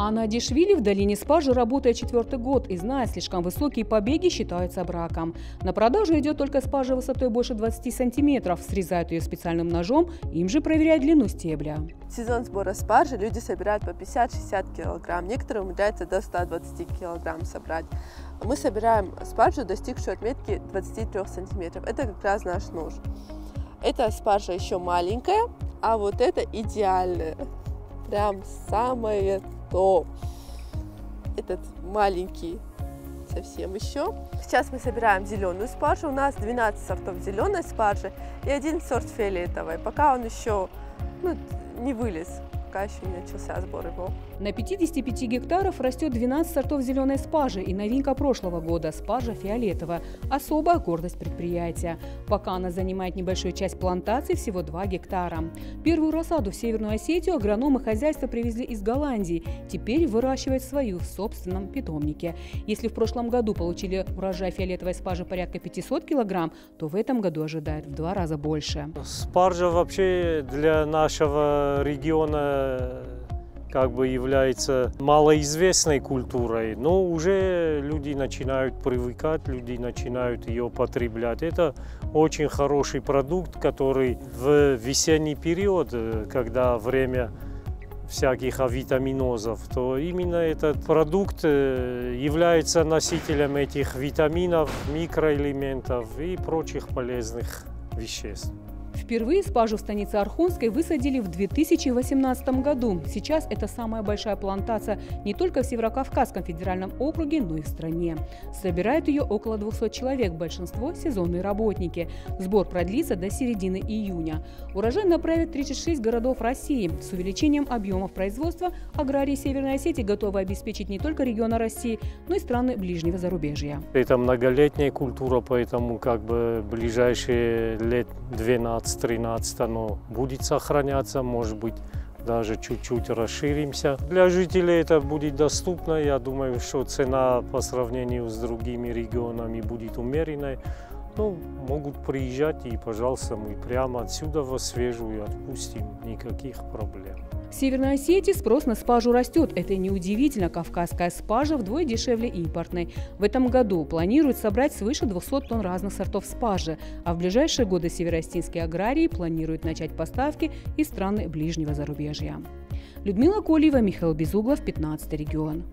Анна Адишвили в долине спаржи работает 4-й год и знает, слишком высокие побеги считаются браком. На продажу идет только спаржа высотой больше 20 сантиметров. Срезают ее специальным ножом, им же проверяют длину стебля. В сезон сбора спаржи люди собирают по 50-60 килограмм. Некоторые умудряются до 120 килограмм собрать. Мы собираем спаржу, достигшую отметки 23 сантиметров. Это как раз наш нож. Эта спаржа еще маленькая, а вот это идеальная. Прям самое то. Этот маленький совсем еще. Сейчас мы собираем зеленую спаржу. У нас 12 сортов зеленой спаржи и один сорт фиолетовой. Пока он еще не вылез. Пока еще не начался сбор его. На 55 гектаров растет 12 сортов зеленой спаржи и новинка прошлого года – спаржа фиолетовая. Особая гордость предприятия. Пока она занимает небольшую часть плантации, всего 2 гектара. Первую рассаду в Северную Осетию агрономы хозяйства привезли из Голландии. Теперь выращивают свою в собственном питомнике. Если в прошлом году получили урожай фиолетовой спаржи порядка 500 килограмм, то в этом году ожидают в 2 раза больше. Спаржа вообще для нашего региона как бы является малоизвестной культурой, но уже люди начинают привыкать, люди начинают ее потреблять. Это очень хороший продукт, который в весенний период, когда время всяких авитаминозов, то именно этот продукт является носителем этих витаминов, микроэлементов и прочих полезных веществ. Впервые спаржу в станице Орхонской высадили в 2018 году. Сейчас это самая большая плантация не только в Северокавказском федеральном округе, но и в стране. Собирают ее около 200 человек, большинство – сезонные работники. Сбор продлится до середины июня. Урожай направят в 36 городов России. С увеличением объемов производства аграрии Северной Осетии готовы обеспечить не только регионы России, но и страны ближнего зарубежья. Это многолетняя культура, поэтому как бы ближайшие лет 12-13 оно будет сохраняться, может быть, даже чуть-чуть расширимся. Для жителей это будет доступно. Я думаю, что цена по сравнению с другими регионами будет умеренной. Ну, могут приезжать и, пожалуйста, мы прямо отсюда во свежую отпустим, никаких проблем. В Северной Осетии спрос на спаржу растет. Это неудивительно. Кавказская спаржа вдвое дешевле импортной. В этом году планируют собрать свыше 200 тонн разных сортов спаржи. А в ближайшие годы североосетинские аграрии планируют начать поставки из стран ближнего зарубежья. Людмила Колева, Михаил Безуглов, 15 регион.